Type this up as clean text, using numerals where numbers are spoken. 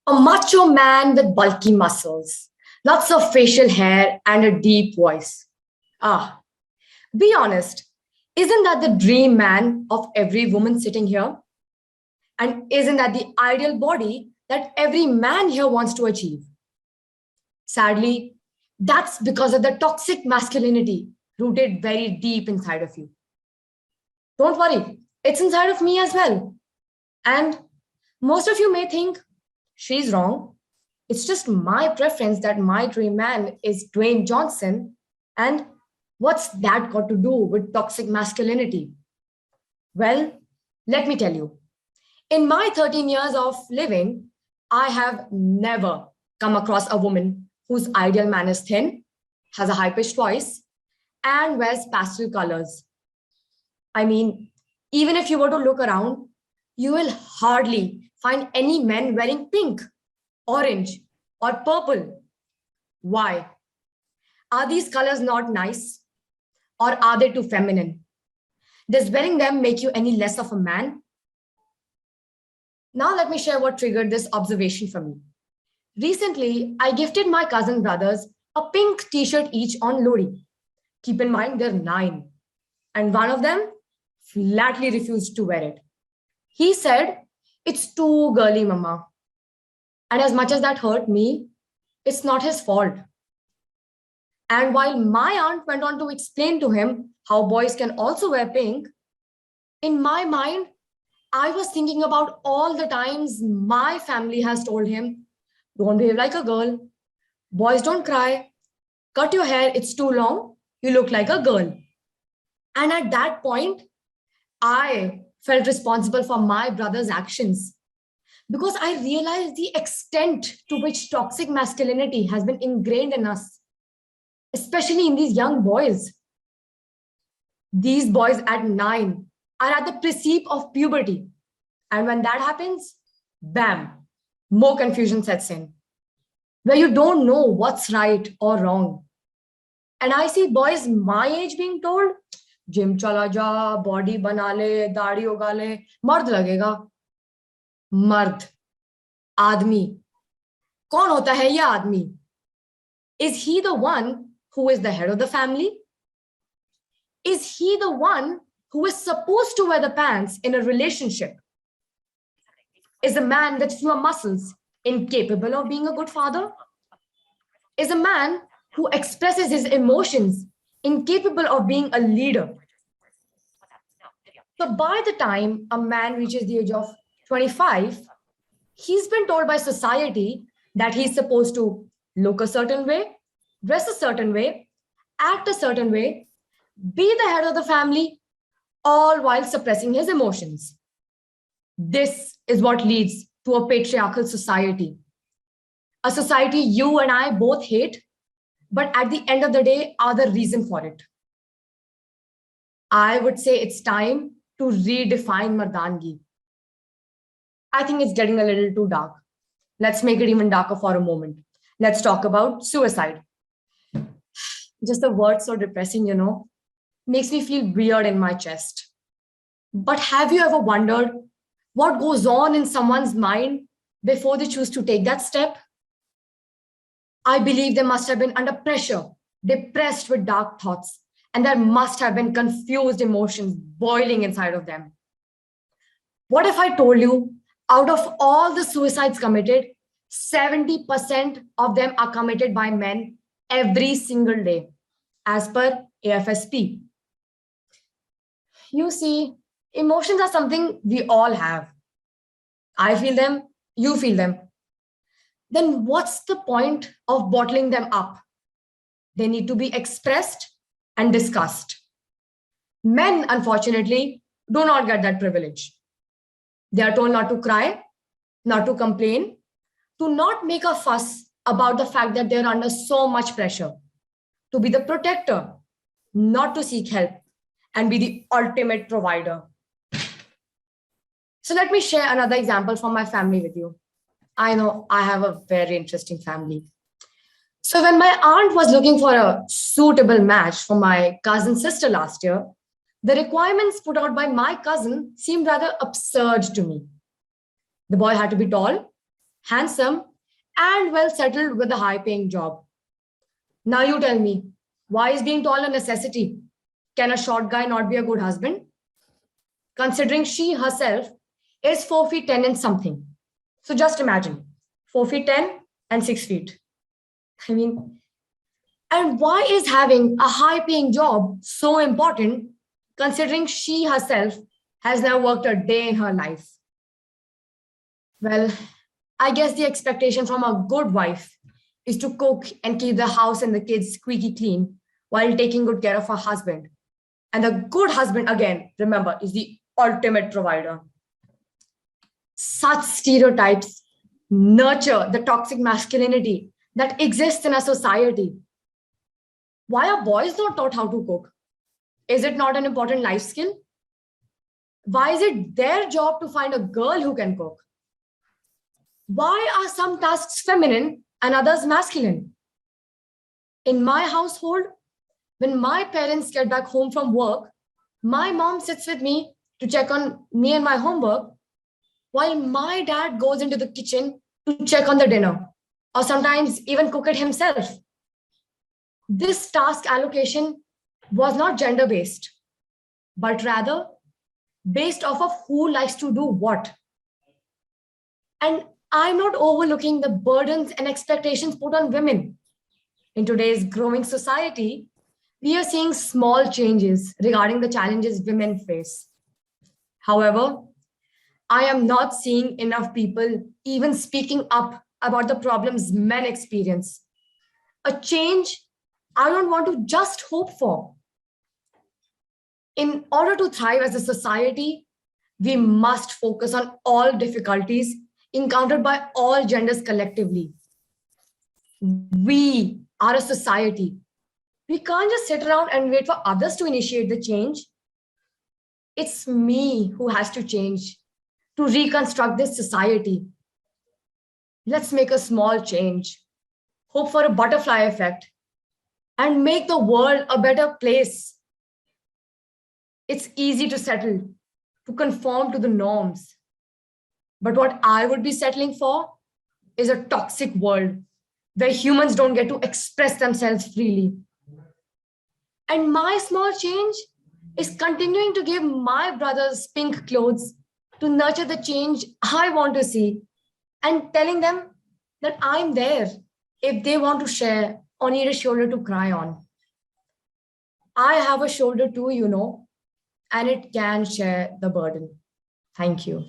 A macho man with bulky muscles, lots of facial hair, and a deep voice. Ah, be honest, isn't that the dream man of every woman sitting here? And isn't that the ideal body that every man here wants to achieve? Sadly, that's because of the toxic masculinity rooted very deep inside of you. Don't worry, it's inside of me as well. And most of you may think she's wrong. It's just my preference that my dream man is Dwayne Johnson. And what's that got to do with toxic masculinity? Well, let me tell you. In my 13 years of living, I have never come across a woman whose ideal man is thin, has a high pitched voice, and wears pastel colors. I mean, even if you were to look around, you will hardly find any men wearing pink, orange, or purple. Why? Are these colors not nice? Or are they too feminine? Does wearing them make you any less of a man? Now let me share what triggered this observation for me. Recently, I gifted my cousin brothers a pink t-shirt each on Lodi. Keep in mind, they're 9. And one of them flatly refused to wear it. He said, "It's too girly, mama." And as much as that hurt me, it's not his fault. And while my aunt went on to explain to him how boys can also wear pink, in my mind, I was thinking about all the times my family has told him, "Don't behave like a girl. Boys don't cry. Cut your hair, it's too long. You look like a girl." And at that point, I felt responsible for my brother's actions because I realized the extent to which toxic masculinity has been ingrained in us, especially in these young boys. These boys at 9 are at the precipice of puberty. And when that happens, bam, more confusion sets in, where you don't know what's right or wrong. And I see boys my age being told, "Gym chala ja, body bana le, daढ़ी उगा ले, मर्द लगेगा." मर्द, आदमी. कौन होता है ये आदमी? Is he the one who is the head of the family? Is he the one who is supposed to wear the pants in a relationship? Is a man with fewer muscles incapable of being a good father? Is a man who expresses his emotions incapable of being a leader? So by the time a man reaches the age of 25, he's been told by society that he's supposed to look a certain way, dress a certain way, act a certain way, be the head of the family, all while suppressing his emotions. This is what leads to a patriarchal society. A society you and I both hate, but at the end of the day are the reason for it. I would say it's time to redefine Mardangi. I think it's getting a little too dark. Let's make it even darker for a moment. Let's talk about suicide. Just the word so depressing, makes me feel weird in my chest. But have you ever wondered what goes on in someone's mind before they choose to take that step? I believe they must have been under pressure, depressed with dark thoughts, and there must have been confused emotions boiling inside of them. What if I told you, out of all the suicides committed, 70% of them are committed by men every single day, as per AFSP. You see, emotions are something we all have. I feel them, you feel them. Then what's the point of bottling them up? They need to be expressed and discussed. Men, unfortunately, do not get that privilege. They are told not to cry, not to complain, to not make a fuss about the fact that they're under so much pressure, to be the protector, not to seek help, and be the ultimate provider. So let me share another example from my family with you. I know I have a very interesting family. So when my aunt was looking for a suitable match for my cousin's sister last year, the requirements put out by my cousin seemed rather absurd to me. The boy had to be tall, handsome, and well settled with a high paying job. Now you tell me, why is being tall a necessity? Can a short guy not be a good husband? Considering she herself is 4 feet 10 and something. So just imagine 4 feet 10 and 6 feet. I mean, and why is having a high paying job so important considering she herself has never worked a day in her life? Well, I guess the expectation from a good wife is to cook and keep the house and the kids squeaky clean while taking good care of her husband. And the good husband, again, remember, is the ultimate provider. Such stereotypes nurture the toxic masculinity that exists in our society. Why are boys not taught how to cook? Is it not an important life skill? Why is it their job to find a girl who can cook? Why are some tasks feminine and others masculine? In my household, when my parents get back home from work, my mom sits with me to check on me and my homework, while my dad goes into the kitchen to check on the dinner, or sometimes even cook it himself. This task allocation was not gender based, but rather based off of who likes to do what. And I'm not overlooking the burdens and expectations put on women. In today's growing society, we are seeing small changes regarding the challenges women face. However, I am not seeing enough people even speaking up about the problems men experience. A change I don't want to just hope for. In order to thrive as a society, we must focus on all difficulties encountered by all genders collectively. We are a society. We can't just sit around and wait for others to initiate the change. It's me who has to change to reconstruct this society. Let's make a small change, hope for a butterfly effect, and make the world a better place. It's easy to settle, to conform to the norms. But what I would be settling for is a toxic world where humans don't get to express themselves freely. And my small change is continuing to give my brothers pink clothes to nurture the change I want to see and telling them that I'm there if they want to share or need a shoulder to cry on. I have a shoulder too, and it can share the burden. Thank you.